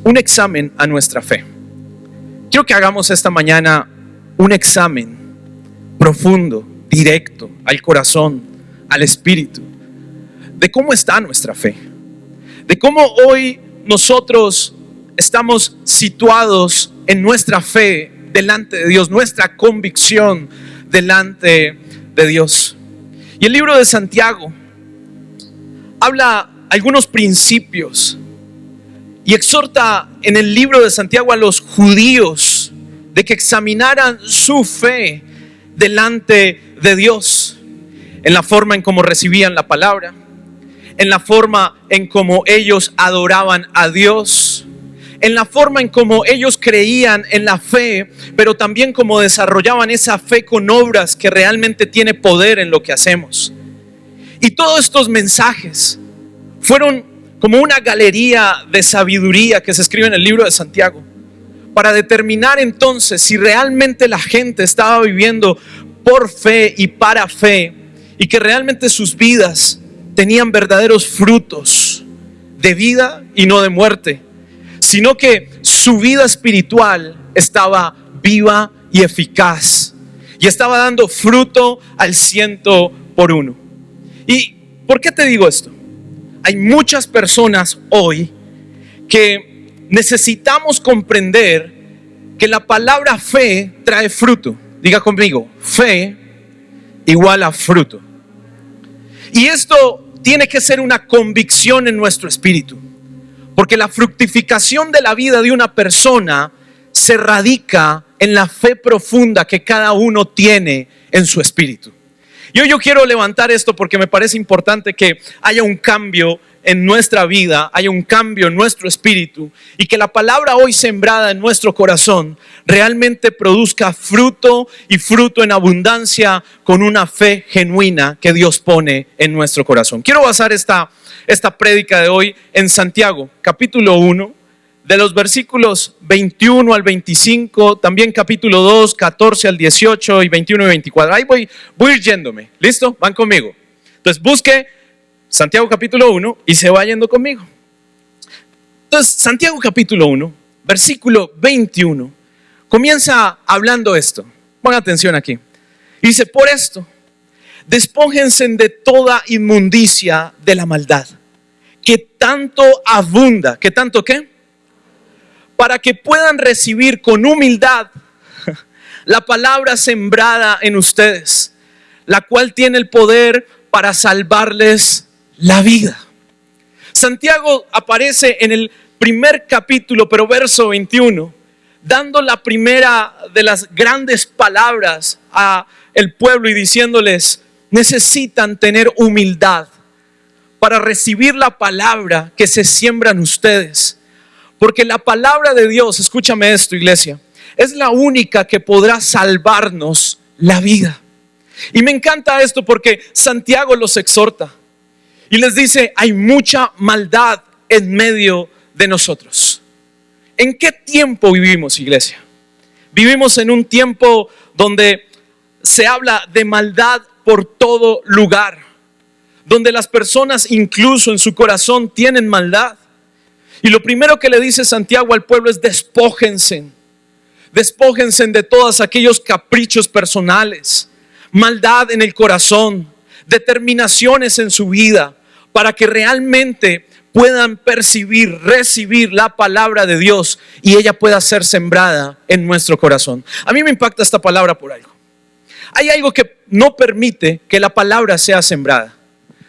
un examen a nuestra fe. Quiero que hagamos esta mañana un examen profundo, directo, al corazón, al espíritu, de cómo está nuestra fe, de cómo hoy nosotros estamos situados en nuestra fe delante de Dios, nuestra convicción delante de Dios. Y el libro de Santiago habla algunos principios y exhorta en el libro de Santiago a los judíos de que examinaran su fe delante de Dios, en la forma en cómo recibían la palabra, en la forma en cómo ellos adoraban a Dios, en la forma en cómo ellos creían en la fe, pero también cómo desarrollaban esa fe con obras que realmente tiene poder en lo que hacemos. Y todos estos mensajes fueron como una galería de sabiduría que se escribe en el libro de Santiago, para determinar entonces si realmente la gente estaba viviendo por fe y para fe, y que realmente sus vidas tenían verdaderos frutos de vida y no de muerte, sino que su vida espiritual estaba viva y eficaz y estaba dando fruto al 100%. ¿Y por qué te digo esto? Hay muchas personas hoy que necesitamos comprender que la palabra fe trae fruto. Diga conmigo, fe igual a fruto. Y esto tiene que ser una convicción en nuestro espíritu, porque la fructificación de la vida de una persona se radica en la fe profunda que cada uno tiene en su espíritu. Y hoy yo quiero levantar esto porque me parece importante que haya un cambio en nuestra vida, haya un cambio en nuestro espíritu, y que la palabra hoy sembrada en nuestro corazón realmente produzca fruto, y fruto en abundancia, con una fe genuina que Dios pone en nuestro corazón. Quiero basar esta prédica de hoy en Santiago, capítulo 1, de los versículos 21 al 25, también capítulo 2, 14 al 18 y 21 y 24. Ahí voy a ir yéndome. ¿Listo? Van conmigo. Entonces busque Santiago capítulo 1 y se va yendo conmigo. Entonces Santiago capítulo 1, versículo 21, comienza hablando esto. Pongan atención aquí. Dice: por esto, despójense de toda inmundicia de la maldad, que tanto abunda. ¿Que tanto qué? Para que puedan recibir con humildad la palabra sembrada en ustedes, la cual tiene el poder para salvarles la vida. Santiago aparece en el primer capítulo, pero verso 21, dando la primera de las grandes palabras a el pueblo y diciéndoles: necesitan tener humildad para recibir la palabra que se siembra en ustedes. Porque la palabra de Dios, escúchame esto, iglesia, es la única que podrá salvarnos la vida. Y me encanta esto porque Santiago los exhorta y les dice: hay mucha maldad en medio de nosotros. ¿En qué tiempo vivimos, iglesia? Vivimos en un tiempo donde se habla de maldad por todo lugar, donde las personas incluso en su corazón tienen maldad. Y lo primero que le dice Santiago al pueblo es: despójense de todos aquellos caprichos personales, maldad en el corazón, determinaciones en su vida, para que realmente puedan recibir la palabra de Dios y ella pueda ser sembrada en nuestro corazón. A mí me impacta esta palabra por algo. Hay algo que no permite que la palabra sea sembrada.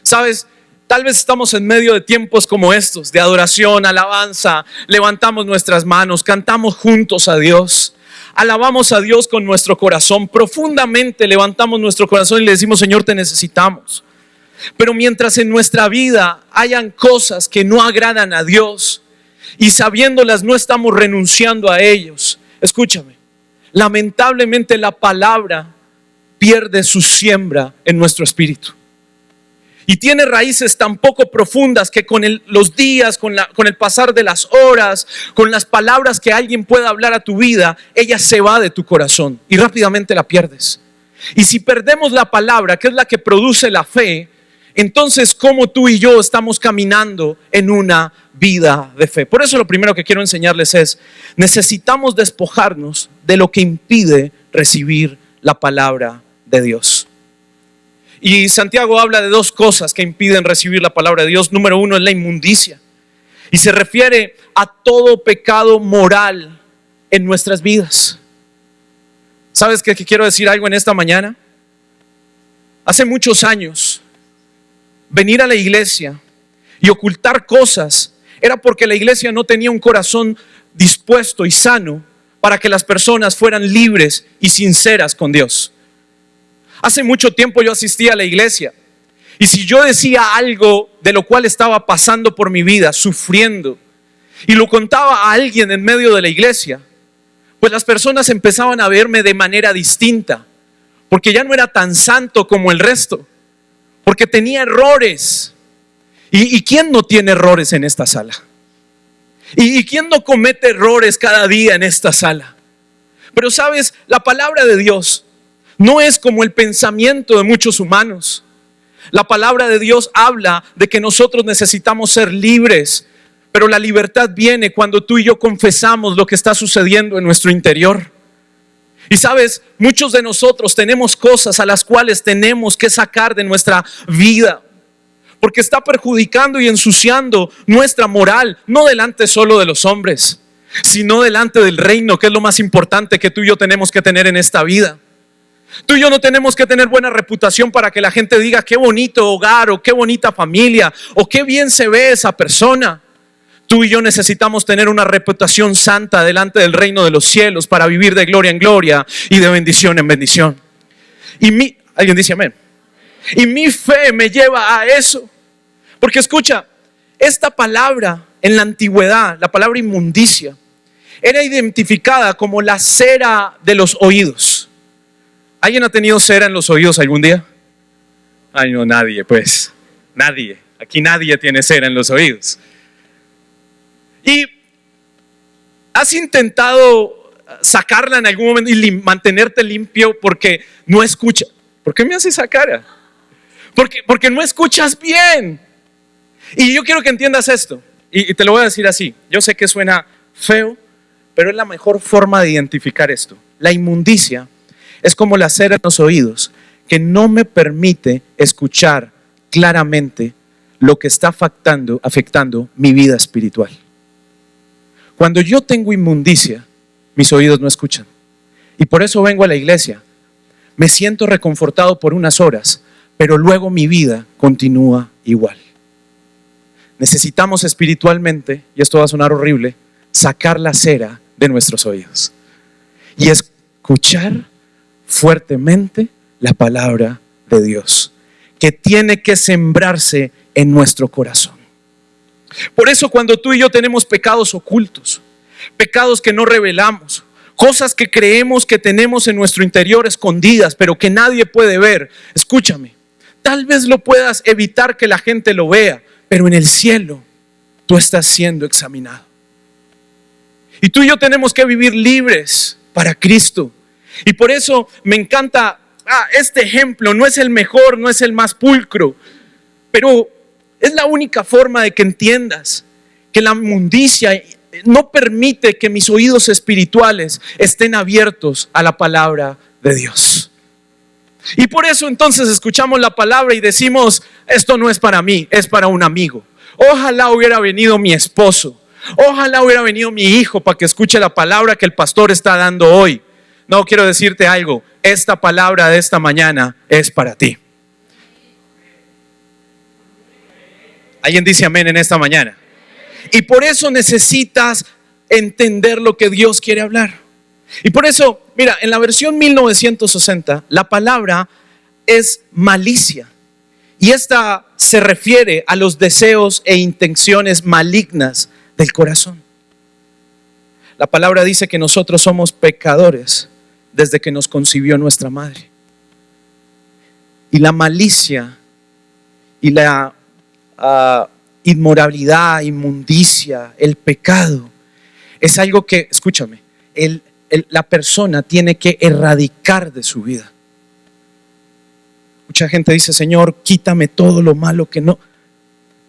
¿Sabes? Tal vez estamos en medio de tiempos como estos, de adoración, alabanza, levantamos nuestras manos, cantamos juntos a Dios, alabamos a Dios con nuestro corazón, profundamente levantamos nuestro corazón y le decimos: Señor, te necesitamos. Pero mientras en nuestra vida hayan cosas que no agradan a Dios y sabiéndolas no estamos renunciando a ellos, escúchame, lamentablemente la palabra pierde su siembra en nuestro espíritu. Y tiene raíces tan poco profundas que con los días, con el pasar de las horas, con las palabras que alguien pueda hablar a tu vida, ella se va de tu corazón y rápidamente la pierdes. Y si perdemos la palabra, que es la que produce la fe, entonces cómo tú y yo estamos caminando en una vida de fe. Por eso lo primero que quiero enseñarles es, necesitamos despojarnos de lo que impide recibir la palabra de Dios. Y Santiago habla de dos cosas que impiden recibir la palabra de Dios. Número uno es la inmundicia. Y se refiere a todo pecado moral en nuestras vidas. ¿Sabes qué quiero decir algo en esta mañana? Hace muchos años, venir a la iglesia y ocultar cosas era porque la iglesia no tenía un corazón dispuesto y sano para que las personas fueran libres y sinceras con Dios. Hace mucho tiempo yo asistía a la iglesia y si yo decía algo de lo cual estaba pasando por mi vida, sufriendo, y lo contaba a alguien en medio de la iglesia, pues las personas empezaban a verme de manera distinta, porque ya no era tan santo como el resto, porque tenía errores. ¿Y quién no tiene errores en esta sala? ¿Y quién no comete errores cada día en esta sala? Pero sabes, la palabra de Dios no es como el pensamiento de muchos humanos. La palabra de Dios habla de que nosotros necesitamos ser libres, pero la libertad viene cuando tú y yo confesamos lo que está sucediendo en nuestro interior. Y sabes, muchos de nosotros tenemos cosas a las cuales tenemos que sacar de nuestra vida, porque está perjudicando y ensuciando nuestra moral, no delante solo de los hombres, sino delante del reino, que es lo más importante que tú y yo tenemos que tener en esta vida. Tú y yo no tenemos que tener buena reputación para que la gente diga qué bonito hogar o qué bonita familia o qué bien se ve esa persona. Tú y yo necesitamos tener una reputación santa delante del reino de los cielos para vivir de gloria en gloria y de bendición en bendición. Alguien dice amén. Y mi fe me lleva a eso. Porque escucha, esta palabra en la antigüedad, la palabra inmundicia, era identificada como la cera de los oídos. ¿Alguien ha tenido cera en los oídos algún día? Ay, no, nadie, pues. Nadie. Aquí nadie tiene cera en los oídos. ¿Y has intentado sacarla en algún momento y mantenerte limpio porque no escuchas? ¿Por qué me haces esa cara? Porque no escuchas bien. Y yo quiero que entiendas esto. Y te lo voy a decir así. Yo sé que suena feo, pero es la mejor forma de identificar esto. La inmundicia es como la cera en los oídos que no me permite escuchar claramente lo que está afectando mi vida espiritual. Cuando yo tengo inmundicia, mis oídos no escuchan. Y por eso vengo a la iglesia. Me siento reconfortado por unas horas, pero luego mi vida continúa igual. Necesitamos espiritualmente, y esto va a sonar horrible, sacar la cera de nuestros oídos y escuchar fuertemente la palabra de Dios, que tiene que sembrarse en nuestro corazón. Por eso cuando tú y yo tenemos pecados ocultos, pecados que no revelamos, cosas que creemos que tenemos en nuestro interior escondidas, pero que nadie puede ver, escúchame, tal vez lo puedas evitar que la gente lo vea, pero en el cielo tú estás siendo examinado. Y tú y yo tenemos que vivir libres para Cristo. Y por eso me encanta este ejemplo. No es el mejor, no es el más pulcro, pero es la única forma de que entiendas que la inmundicia no permite que mis oídos espirituales estén abiertos a la palabra de Dios. Y por eso entonces escuchamos la palabra y decimos, esto no es para mí, es para un amigo. Ojalá hubiera venido mi esposo, ojalá hubiera venido mi hijo para que escuche la palabra que el pastor está dando hoy. No, quiero decirte algo, esta palabra de esta mañana es para ti. ¿Alguien dice amén en esta mañana? Y por eso necesitas entender lo que Dios quiere hablar. Y por eso, mira, en la versión 1960, la palabra es malicia. Y esta se refiere a los deseos e intenciones malignas del corazón. La palabra dice que nosotros somos pecadores desde que nos concibió nuestra madre. Y la malicia y la inmoralidad, inmundicia, el pecado, es algo que, escúchame, la persona tiene que erradicar de su vida. Mucha gente dice, Señor, quítame todo lo malo que no.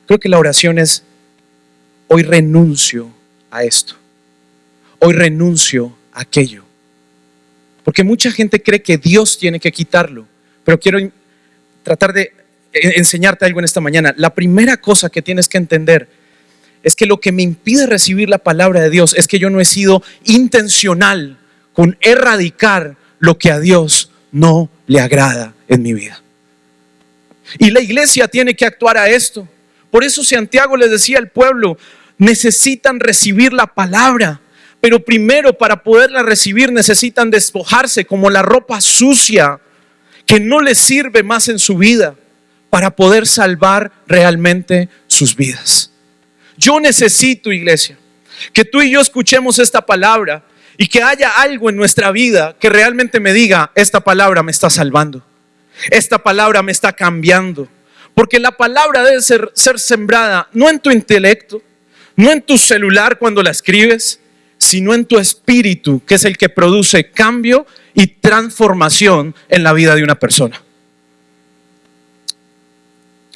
Creo que la oración es, hoy renuncio a esto. Hoy renuncio a aquello. Porque mucha gente cree que Dios tiene que quitarlo. Pero quiero tratar de enseñarte algo en esta mañana. La primera cosa que tienes que entender es que lo que me impide recibir la palabra de Dios es que yo no he sido intencional con erradicar lo que a Dios no le agrada en mi vida. Y la iglesia tiene que actuar a esto. Por eso Santiago les decía al pueblo, necesitan recibir la palabra, pero primero para poderla recibir necesitan despojarse como la ropa sucia que no les sirve más en su vida para poder salvar realmente sus vidas. Yo necesito, iglesia, que tú y yo escuchemos esta palabra y que haya algo en nuestra vida que realmente me diga, esta palabra me está salvando, esta palabra me está cambiando. Porque la palabra debe ser sembrada no en tu intelecto, no en tu celular cuando la escribes, sino en tu espíritu, que es el que produce cambio y transformación en la vida de una persona.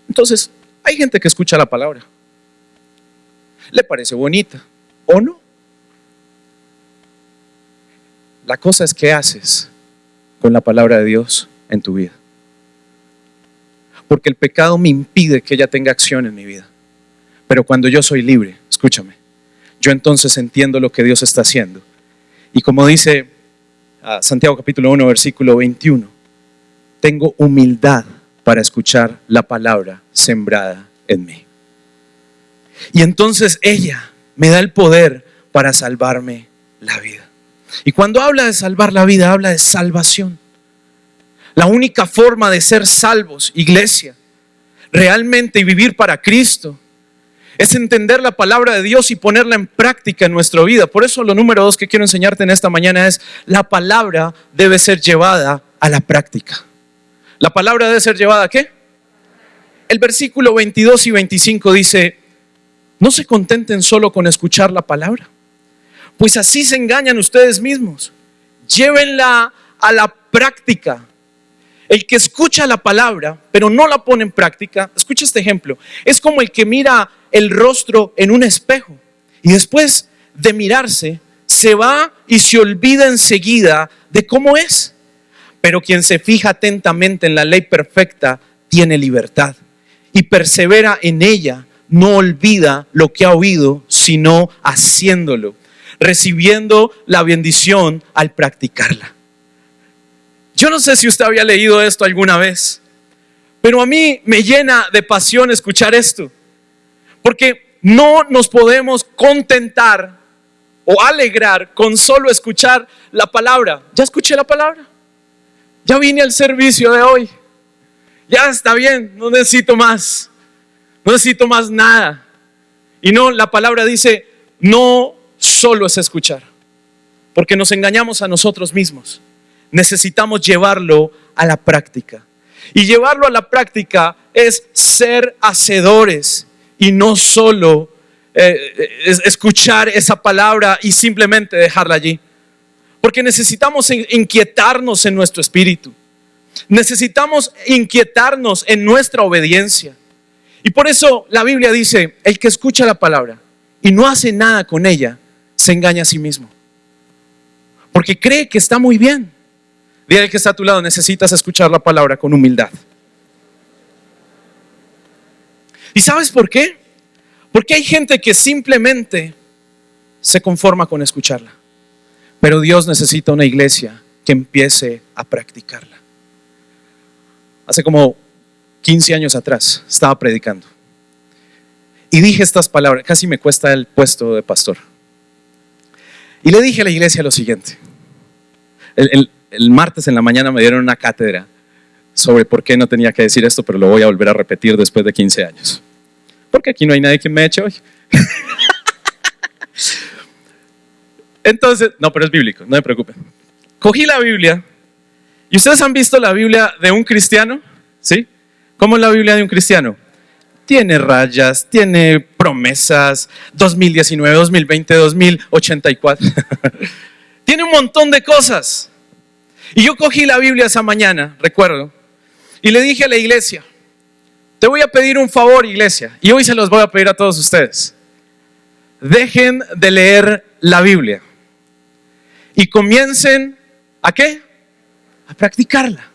Entonces, hay gente que escucha la palabra, le parece bonita o no. La cosa es qué haces con la palabra de Dios en tu vida. Porque el pecado me impide que ella tenga acción en mi vida. Pero cuando yo soy libre, escúchame, yo entonces entiendo lo que Dios está haciendo. Y como dice Santiago capítulo 1, versículo 21, tengo humildad para escuchar la palabra sembrada en mí. Y entonces ella me da el poder para salvarme la vida. Y cuando habla de salvar la vida, habla de salvación. La única forma de ser salvos, iglesia, realmente y vivir para Cristo, es entender la palabra de Dios y ponerla en práctica en nuestra vida. Por eso lo número 2 que quiero enseñarte en esta mañana es, la palabra debe ser llevada a la práctica. ¿La palabra debe ser llevada a qué? El versículo 22 y 25 dice, no se contenten solo con escuchar la palabra, pues así se engañan ustedes mismos. Llévenla a la práctica. El que escucha la palabra, pero no la pone en práctica, escucha este ejemplo, es como el que mira el rostro en un espejo y después de mirarse, se va y se olvida enseguida de cómo es. Pero quien se fija atentamente en la ley perfecta tiene libertad y persevera en ella, no olvida lo que ha oído, sino haciéndolo, recibiendo la bendición al practicarla. Yo no sé si usted había leído esto alguna vez, pero a mí me llena de pasión escuchar esto, porque no nos podemos contentar o alegrar con solo escuchar la palabra. Ya escuché la palabra, ya vine al servicio de hoy, ya está bien, no necesito más nada. Y no, la palabra dice, no solo es escuchar, porque nos engañamos a nosotros mismos. Necesitamos llevarlo a la práctica. Y llevarlo a la práctica es ser hacedores y no solo escuchar esa palabra y simplemente dejarla allí. Porque necesitamos inquietarnos en nuestro espíritu. Necesitamos inquietarnos en nuestra obediencia. Y por eso la Biblia dice, el que escucha la palabra y no hace nada con ella, se engaña a sí mismo. Porque cree que está muy bien. Dile al que está a tu lado, necesitas escuchar la palabra con humildad. ¿Y sabes por qué? Porque hay gente que simplemente se conforma con escucharla. Pero Dios necesita una iglesia que empiece a practicarla. Hace como 15 años atrás estaba predicando. Y dije estas palabras, casi me cuesta el puesto de pastor. Y le dije a la iglesia lo siguiente. El martes en la mañana me dieron una cátedra sobre por qué no tenía que decir esto, pero lo voy a volver a repetir después de 15 años. Porque aquí no hay nadie que me eche hoy. Entonces, no, pero es bíblico, no me preocupen. Cogí la Biblia, y ustedes han visto la Biblia de un cristiano, ¿sí? ¿Cómo es la Biblia de un cristiano? Tiene rayas, tiene promesas, 2019, 2020, 2084. Tiene un montón de cosas. Y yo cogí la Biblia esa mañana, recuerdo, Y le dije a la iglesia, te voy a pedir un favor, iglesia, y hoy se los voy a pedir a todos ustedes. Dejen de leer la Biblia y comiencen ¿a qué? A practicarla.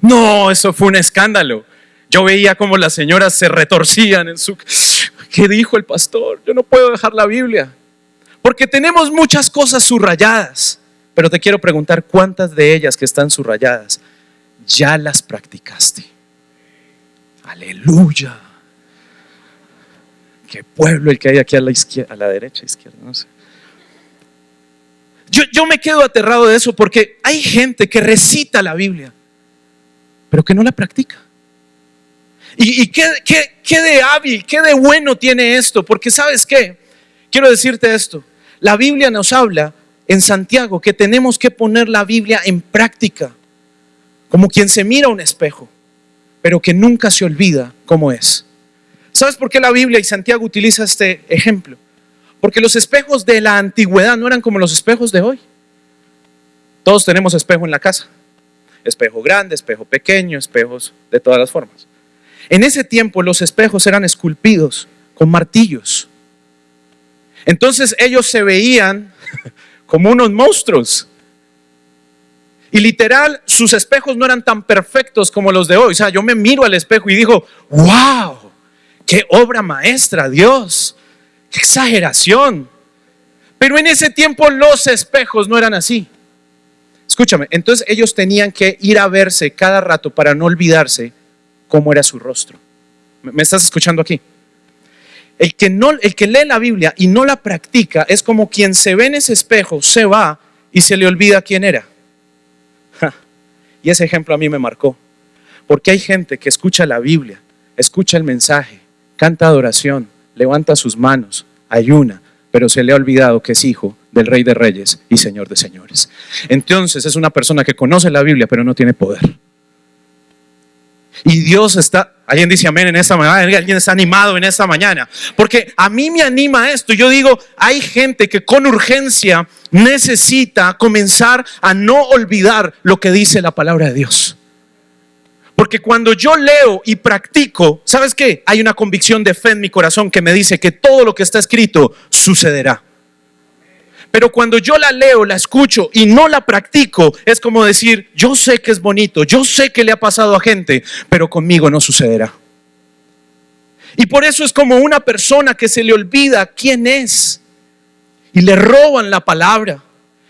No, eso fue un escándalo. Yo veía como las señoras se retorcían en su... ¿Qué dijo el pastor? Yo no puedo dejar la Biblia. Porque tenemos muchas cosas subrayadas. Pero te quiero preguntar, ¿cuántas de ellas que están subrayadas ya las practicaste? Aleluya. Qué pueblo el que hay aquí a la izquierda, a la derecha, izquierda, no sé. Yo me quedo aterrado de eso porque hay gente que recita la Biblia, pero que no la practica. ¿Y qué de hábil, qué de bueno tiene esto? Porque ¿sabes qué? Quiero decirte esto. La Biblia nos habla en Santiago que tenemos que poner la Biblia en práctica, como quien se mira a un espejo, pero que nunca se olvida cómo es. ¿Sabes por qué la Biblia y Santiago utiliza este ejemplo? Porque los espejos de la antigüedad no eran como los espejos de hoy. Todos tenemos espejo en la casa. Espejo grande, espejo pequeño, espejos de todas las formas. En ese tiempo los espejos eran esculpidos con martillos. Entonces ellos se veían como unos monstruos. Y literal, sus espejos no eran tan perfectos como los de hoy. O sea, yo me miro al espejo y digo, wow, qué obra maestra, Dios, qué exageración. Pero en ese tiempo los espejos no eran así. Escúchame, entonces ellos tenían que ir a verse cada rato para no olvidarse cómo era su rostro. ¿Me estás escuchando aquí? El que lee la Biblia y no la practica es como quien se ve en ese espejo, se va y se le olvida quién era. Y ese ejemplo a mí me marcó. Porque hay gente que escucha la Biblia, escucha el mensaje, canta adoración, levanta sus manos, ayuna, pero se le ha olvidado que es hijo del Rey de Reyes y Señor de Señores. Entonces es una persona que conoce la Biblia, pero no tiene poder. Y Dios está, alguien dice amén en esta mañana, alguien está animado en esta mañana, porque a mí me anima esto. Yo digo, hay gente que con urgencia necesita comenzar a no olvidar lo que dice la palabra de Dios. Porque cuando yo leo y practico, ¿sabes qué? Hay una convicción de fe en mi corazón que me dice que todo lo que está escrito sucederá. Pero cuando yo la leo, la escucho y no la practico, es como decir, yo sé que es bonito, yo sé que le ha pasado a gente, pero conmigo no sucederá. Y por eso es como una persona que se le olvida quién es y le roban la palabra.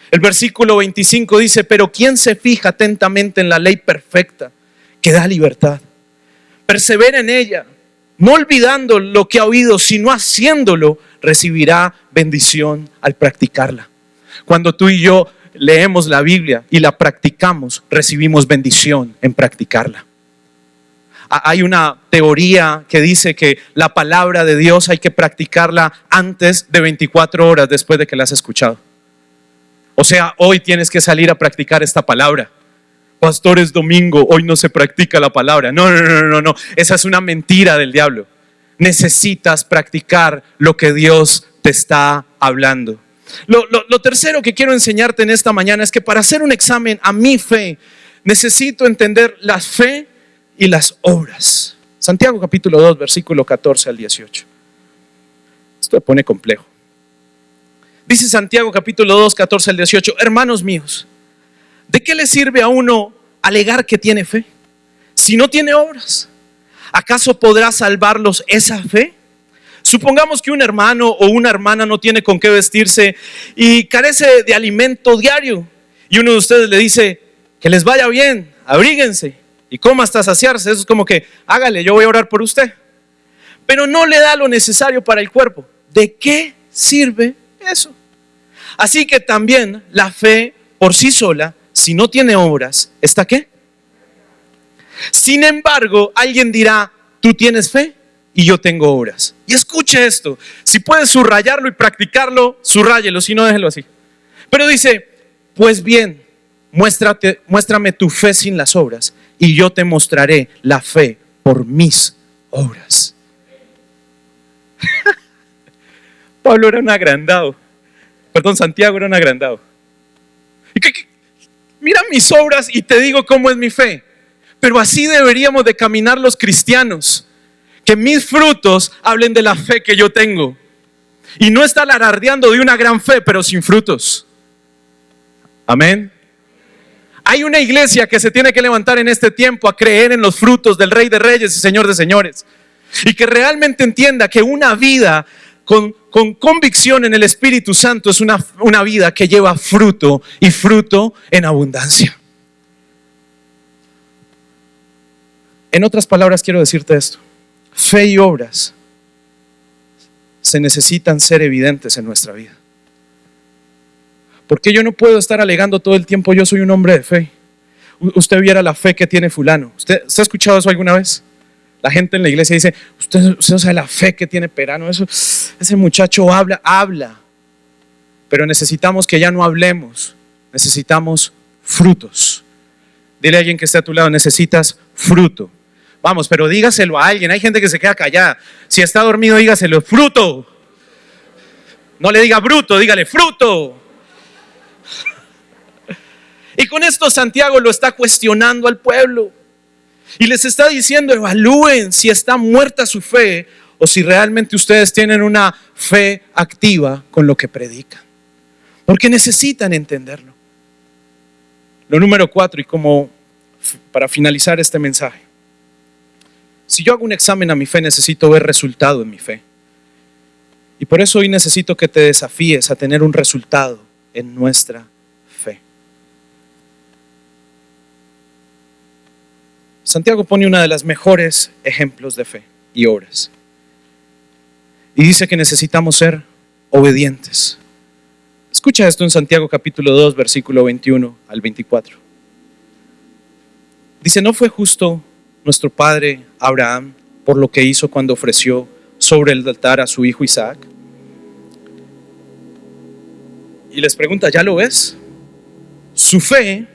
El versículo 25 dice, pero ¿quién se fija atentamente en la ley perfecta que da libertad? Persevera en ella, no olvidando lo que ha oído, sino haciéndolo, recibirá bendición al practicarla. Cuando tú y yo leemos la Biblia y la practicamos, recibimos bendición en practicarla. Hay una teoría que dice que la palabra de Dios hay que practicarla antes de 24 horas después de que la has escuchado. O sea, hoy tienes que salir a practicar esta palabra. Pastor, es domingo, hoy no se practica la palabra. No. Esa es una mentira del diablo. Necesitas practicar lo que Dios te está hablando. Lo tercero que quiero enseñarte en esta mañana es que para hacer un examen a mi fe, necesito entender la fe y las obras. Santiago capítulo 2, versículo 14 al 18. Esto me pone complejo. Dice Santiago capítulo 2, 14 al 18, hermanos míos, ¿de qué le sirve a uno alegar que tiene fe si no tiene obras? ¿Acaso podrá salvarlos esa fe? Supongamos que un hermano o una hermana no tiene con qué vestirse y carece de alimento diario. Y uno de ustedes le dice, que les vaya bien, abríguense y coma hasta saciarse. Eso es como que, hágale, yo voy a orar por usted. Pero no le da lo necesario para el cuerpo. ¿De qué sirve eso? Así que también la fe por sí sola, si no tiene obras, ¿está qué? Sin embargo, alguien dirá, tú tienes fe y yo tengo obras. Y escuche esto, si puedes subrayarlo y practicarlo, subráyelo, si no déjelo así. Pero dice, pues bien, muéstrame tu fe sin las obras y yo te mostraré la fe por mis obras. Pablo era un agrandado. Perdón, Santiago era un agrandado. Mira mis obras y te digo cómo es mi fe. Pero así deberíamos de caminar los cristianos. Que mis frutos hablen de la fe que yo tengo. Y no estar alardeando de una gran fe, pero sin frutos. Amén. Hay una iglesia que se tiene que levantar en este tiempo a creer en los frutos del Rey de Reyes y Señor de Señores. Y que realmente entienda que una vida con convicción en el Espíritu Santo es una vida que lleva fruto y fruto en abundancia. En otras palabras, quiero decirte esto. Fe y obras se necesitan ser evidentes en nuestra vida. Porque yo no puedo estar alegando todo el tiempo, yo soy un hombre de fe. Usted viera la fe que tiene fulano. ¿Usted ha escuchado eso alguna vez? La gente en la iglesia dice, usted no sabe la fe que tiene Perano. Ese muchacho habla. Pero necesitamos que ya no hablemos. Necesitamos frutos. Dile a alguien que esté a tu lado, necesitas fruto. Vamos, pero dígaselo a alguien. Hay gente que se queda callada. Si está dormido, dígaselo, fruto. No le diga bruto, dígale fruto. Y con esto Santiago lo está cuestionando al pueblo. Y les está diciendo, evalúen si está muerta su fe o si realmente ustedes tienen una fe activa con lo que predican. Porque necesitan entenderlo. Lo número 4, y como para finalizar este mensaje. Si yo hago un examen a mi fe, necesito ver resultado en mi fe. Y por eso hoy necesito que te desafíes a tener un resultado en nuestra fe. Santiago pone una de las mejores ejemplos de fe y obras. Y dice que necesitamos ser obedientes. Escucha esto en Santiago capítulo 2, versículo 21 al 24. Dice, ¿no fue justo nuestro padre Abraham por lo que hizo cuando ofreció sobre el altar a su hijo Isaac? Y les pregunta, ¿ya lo ves? Su fe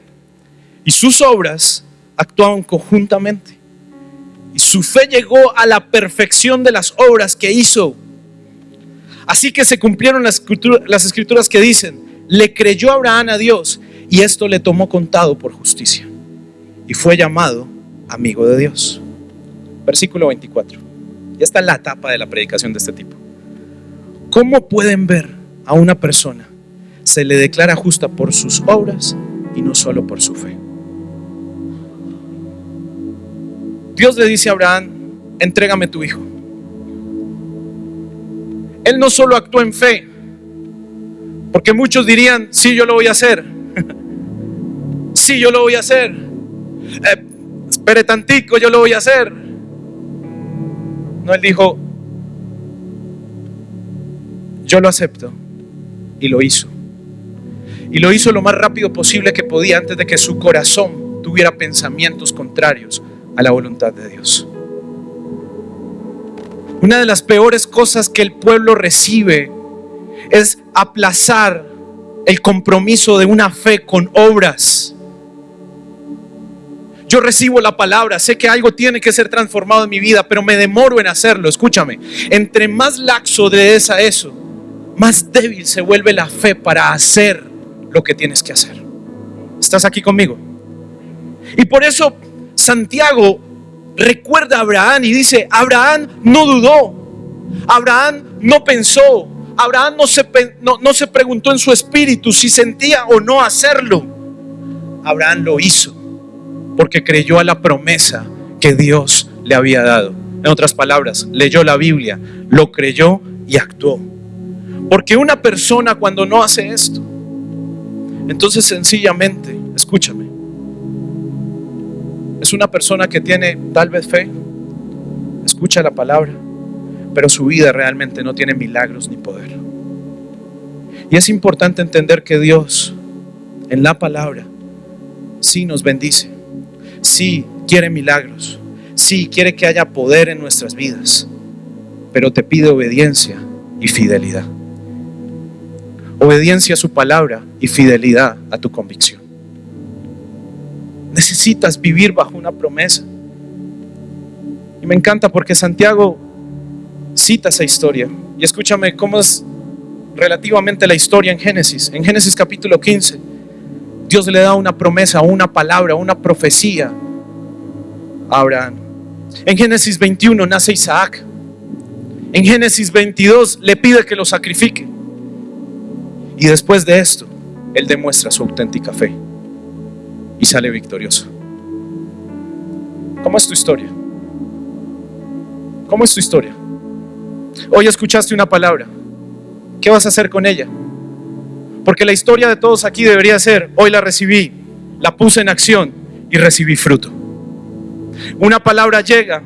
y sus obras actuaban conjuntamente. Y su fe llegó a la perfección de las obras que hizo. Así que se cumplieron las escrituras que dicen, le creyó Abraham a Dios y esto le tomó contado por justicia. Y fue llamado amigo de Dios. Versículo 24. Ya está la etapa de la predicación de este tipo. ¿Cómo pueden ver a una persona se le declara justa por sus obras y no solo por su fe? Dios le dice a Abraham, entrégame tu hijo. Él no solo actuó en fe, porque muchos dirían, sí, yo lo voy a hacer. Sí, yo lo voy a hacer. Espere tantico, yo lo voy a hacer. No, él dijo, yo lo acepto. Y lo hizo. Y lo hizo lo más rápido posible que podía antes de que su corazón tuviera pensamientos contrarios a la voluntad de Dios. Una de las peores cosas que el pueblo recibe es aplazar el compromiso de una fe con obras. Yo recibo la palabra, sé que algo tiene que ser transformado en mi vida, pero me demoro en hacerlo. Escúchame, entre más laxo des a eso, más débil se vuelve la fe para hacer lo que tienes que hacer. ¿Estás aquí conmigo? Y por eso Santiago recuerda a Abraham y dice, Abraham no dudó, Abraham no pensó, Abraham no se preguntó en su espíritu si sentía o no hacerlo. Abraham lo hizo porque creyó a la promesa que Dios le había dado. En otras palabras, leyó la Biblia, lo creyó y actuó. Porque una persona cuando no hace esto, entonces sencillamente, escúchame, es una persona que tiene tal vez fe, escucha la palabra, pero su vida realmente no tiene milagros ni poder. Y es importante entender que Dios en la palabra sí nos bendice, sí quiere milagros, sí quiere que haya poder en nuestras vidas, pero te pide obediencia y fidelidad. Obediencia a su palabra y fidelidad a tu convicción. Necesitas vivir bajo una promesa. Y me encanta porque Santiago cita esa historia. Y escúchame cómo es relativamente la historia en Génesis. En Génesis capítulo 15, Dios le da una promesa, una palabra, una profecía a Abraham. En Génesis 21 nace Isaac. En Génesis 22 le pide que lo sacrifique. Y después de esto, él demuestra su auténtica fe y sale victorioso. ¿Cómo es tu historia? ¿Cómo es tu historia? Hoy escuchaste una palabra. ¿Qué vas a hacer con ella? Porque la historia de todos aquí debería ser: hoy la recibí, la puse en acción y recibí fruto. Una palabra llega,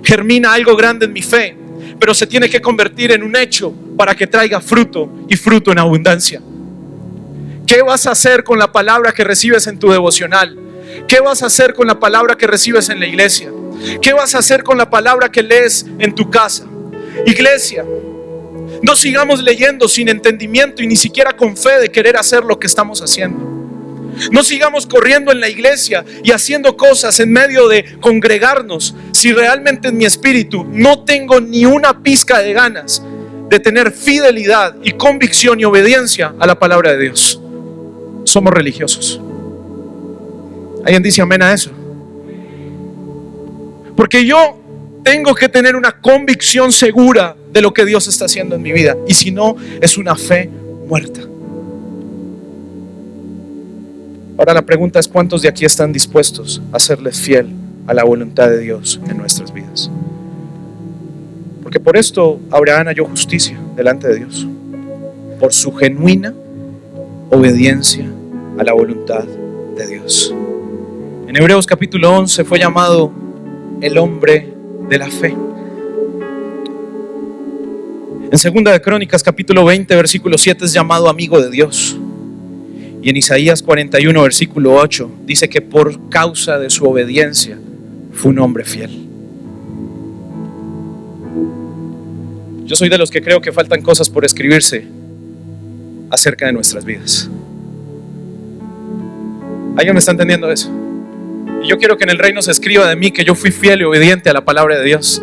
germina algo grande en mi fe, pero se tiene que convertir en un hecho para que traiga fruto, y fruto en abundancia. ¿Qué vas a hacer con la palabra que recibes en tu devocional? ¿Qué vas a hacer con la palabra que recibes en la iglesia? ¿Qué vas a hacer con la palabra que lees en tu casa? Iglesia, no sigamos leyendo sin entendimiento y ni siquiera con fe de querer hacer lo que estamos haciendo. No sigamos corriendo en la iglesia y haciendo cosas en medio de congregarnos si realmente en mi espíritu no tengo ni una pizca de ganas de tener fidelidad y convicción y obediencia a la palabra de Dios. Somos religiosos. ¿Alguien dice amén a eso? Porque yo tengo que tener una convicción segura de lo que Dios está haciendo en mi vida, y si no, es una fe muerta. Ahora la pregunta es: ¿cuántos de aquí están dispuestos a serle fiel a la voluntad de Dios en nuestras vidas? Porque por esto Abraham halló justicia delante de Dios, por su genuina obediencia a la voluntad de Dios. En Hebreos capítulo 11 fue llamado el hombre de la fe. En Segunda de Crónicas capítulo 20 versículo 7 es llamado amigo de Dios. Y en Isaías 41 versículo 8 dice que por causa de su obediencia fue un hombre fiel. Yo soy de los que creo que faltan cosas por escribirse acerca de nuestras vidas. ¿Alguien me está entendiendo eso? Y yo quiero que en el reino se escriba de mí que yo fui fiel y obediente a la palabra de Dios.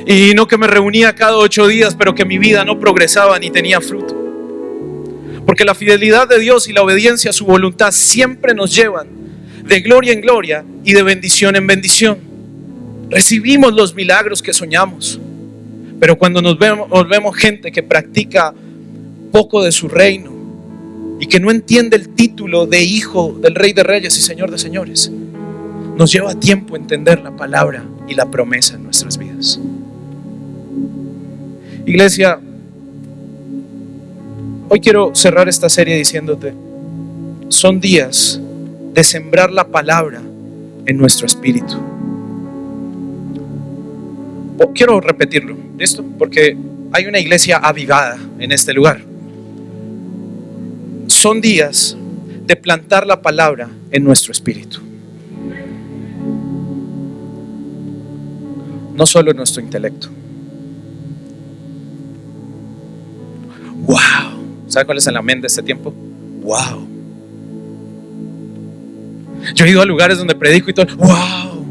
Y no que me reunía cada 8 días, pero que mi vida no progresaba ni tenía fruto. Porque la fidelidad de Dios y la obediencia a su voluntad siempre nos llevan de gloria en gloria y de bendición en bendición. Recibimos los milagros que soñamos, pero cuando nos volvemos gente que practica poco de su reino y que no entiende el título de hijo del Rey de Reyes y Señor de Señores, nos lleva tiempo entender la palabra y la promesa en nuestras vidas. Iglesia, hoy quiero cerrar esta serie diciéndote: son días de sembrar la palabra en nuestro espíritu. Quiero repetirlo, ¿listo? Porque hay una iglesia avivada en este lugar. Son días de plantar la palabra en nuestro espíritu, no solo en nuestro intelecto. Wow. ¿Sabe cuál es el amén de este tiempo? Wow. Yo he ido a lugares donde predico y todo, wow.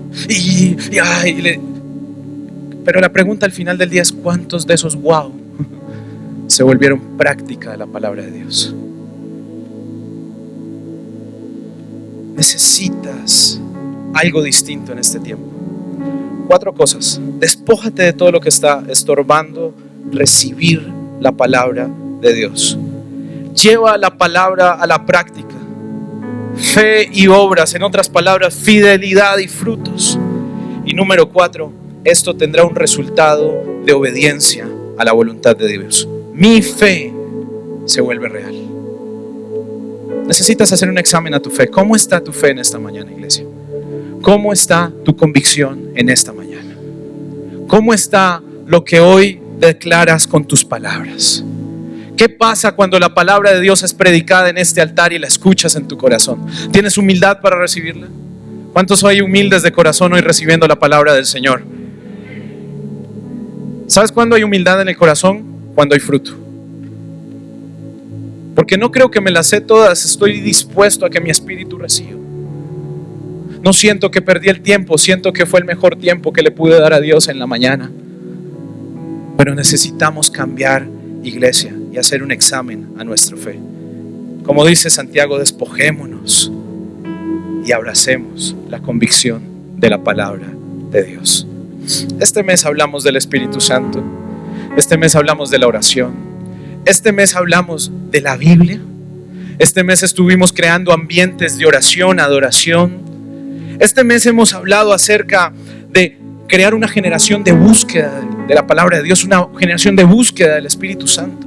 Pero la pregunta al final del día es: ¿cuántos de esos wow se volvieron práctica de la palabra de Dios? Necesitas algo distinto en este tiempo. 4 cosas. Despójate de todo lo que está estorbando recibir la palabra de Dios. Lleva la palabra a la práctica. Fe y obras, en otras palabras, fidelidad y frutos. Y número 4, esto tendrá un resultado de obediencia a la voluntad de Dios. Mi fe se vuelve real. Necesitas hacer un examen a tu fe. ¿Cómo está tu fe en esta mañana, iglesia? ¿Cómo está tu convicción en esta mañana? ¿Cómo está lo que hoy declaras con tus palabras? ¿Qué pasa cuando la palabra de Dios es predicada en este altar y la escuchas en tu corazón? ¿Tienes humildad para recibirla? ¿Cuántos hay humildes de corazón hoy recibiendo la palabra del Señor? ¿Sabes cuándo hay humildad en el corazón? Cuando hay fruto. Porque no creo que me las sé todas, estoy dispuesto a que mi espíritu reciba. No siento que perdí el tiempo, siento que fue el mejor tiempo que le pude dar a Dios en la mañana. Pero necesitamos cambiar, iglesia, y hacer un examen a nuestra fe. Como dice Santiago, despojémonos y abracemos la convicción de la palabra de Dios. Este mes hablamos del Espíritu Santo. Este mes hablamos de la oración. Este mes hablamos de la Biblia. Este mes estuvimos creando ambientes de oración, adoración. Este mes hemos hablado acerca de crear una generación de búsqueda de la palabra de Dios, una generación de búsqueda del Espíritu Santo.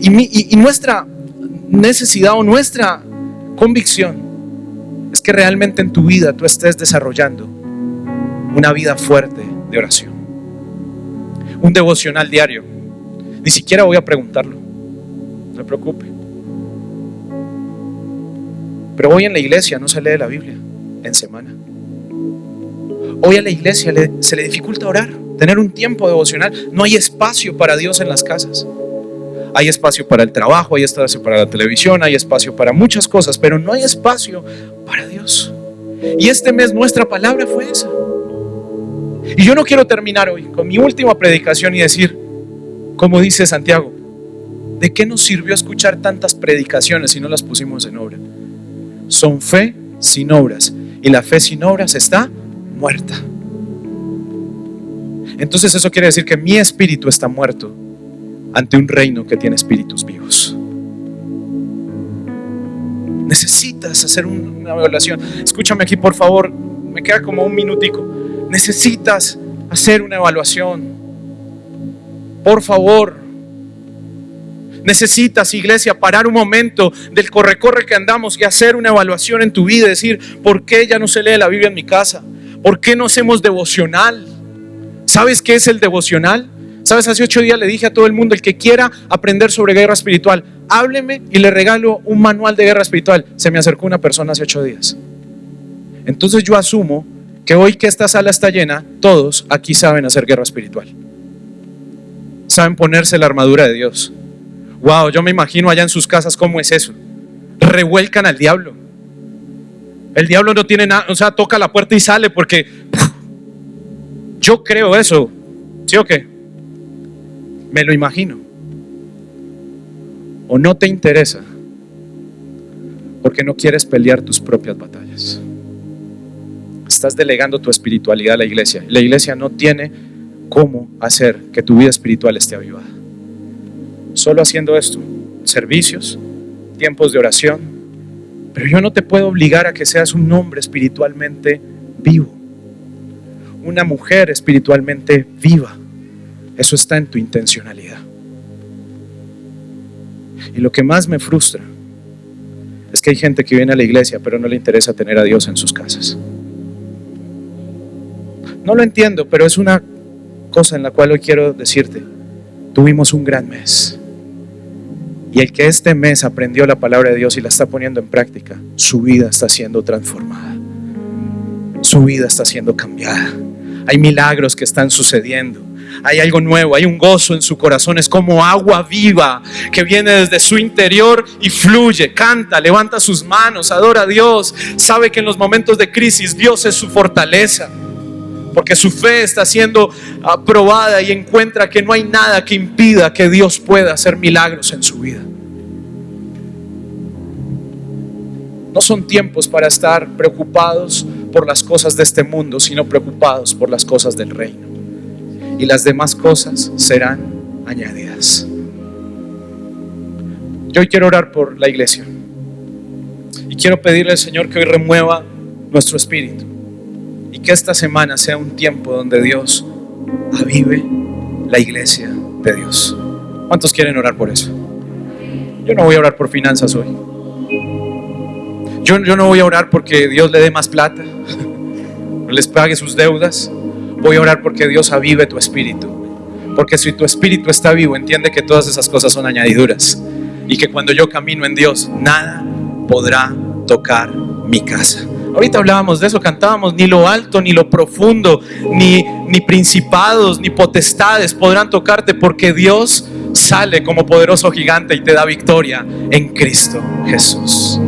Y nuestra necesidad o nuestra convicción es que realmente en tu vida tú estés desarrollando una vida fuerte de oración. Un devocional diario. Ni siquiera voy a preguntarlo, no se preocupe. Pero hoy en la iglesia no se lee la Biblia en semana. Hoy a la iglesia se le dificulta orar, tener un tiempo devocional. No hay espacio para Dios en las casas. Hay espacio para el trabajo, hay espacio para la televisión, hay espacio para muchas cosas, pero no hay espacio para Dios. Y este mes nuestra palabra fue esa. Y yo no quiero terminar hoy con mi última predicación y decir, como dice Santiago, ¿de qué nos sirvió escuchar tantas predicaciones si no las pusimos en obra? Son fe sin obras, y la fe sin obras está muerta. Entonces eso quiere decir que mi espíritu está muerto ante un reino que tiene espíritus vivos. Necesitas hacer una evaluación. Escúchame aquí por favor, me queda como un minutico. Necesitas hacer una evaluación, por favor. Necesitas, iglesia, parar un momento del corre-corre que andamos y hacer una evaluación en tu vida. Decir, ¿por qué ya no se lee la Biblia en mi casa? ¿Por qué no hacemos devocional? ¿Sabes qué es el devocional? ¿Sabes? Hace 8 días le dije a todo el mundo, el que quiera aprender sobre guerra espiritual, hábleme y le regalo un manual de guerra espiritual. Se me acercó una persona hace 8 días. Entonces yo asumo que hoy que esta sala está llena, todos aquí saben hacer guerra espiritual. Saben ponerse la armadura de Dios. Wow, yo me imagino allá en sus casas cómo es eso. Revuelcan al diablo. El diablo no tiene nada, o sea, toca la puerta y sale porque yo creo eso. ¿Sí o qué? Me lo imagino. O no te interesa porque no quieres pelear tus propias batallas. Estás delegando tu espiritualidad a la iglesia. La iglesia no tiene cómo hacer que tu vida espiritual esté avivada. Solo haciendo esto, servicios, tiempos de oración. Pero yo no te puedo obligar a que seas un hombre espiritualmente vivo, una mujer espiritualmente viva. Eso está en tu intencionalidad. Y lo que más me frustra es que hay gente que viene a la iglesia pero no le interesa tener a Dios en sus casas. No lo entiendo, pero es una cosa en la cual hoy quiero decirte, tuvimos un gran mes. Y el que este mes aprendió la palabra de Dios y la está poniendo en práctica, su vida está siendo transformada. Su vida está siendo cambiada. Hay milagros que están sucediendo. Hay algo nuevo, hay un gozo en su corazón. Es como agua viva que viene desde su interior y fluye, canta, levanta sus manos, adora a Dios. Sabe que en los momentos de crisis Dios es su fortaleza, porque su fe está siendo aprobada y encuentra que no hay nada que impida que Dios pueda hacer milagros en su vida. No son tiempos para estar preocupados por las cosas de este mundo, sino preocupados por las cosas del reino. Y las demás cosas serán añadidas. Yo hoy quiero orar por la iglesia. Y quiero pedirle al Señor que hoy remueva nuestro espíritu. Y que esta semana sea un tiempo donde Dios avive la iglesia de Dios. ¿Cuántos quieren orar por eso? Yo no voy a orar por finanzas hoy. Yo no voy a orar porque Dios le dé más plata, les pague sus deudas. Voy a orar porque Dios avive tu espíritu. Porque si tu espíritu está vivo, entiende que todas esas cosas son añadiduras. Y que cuando yo camino en Dios, nada podrá tocar mi casa. Ahorita hablábamos de eso, cantábamos, ni lo alto, ni lo profundo, ni principados, ni potestades podrán tocarte, porque Dios sale como poderoso gigante y te da victoria en Cristo Jesús.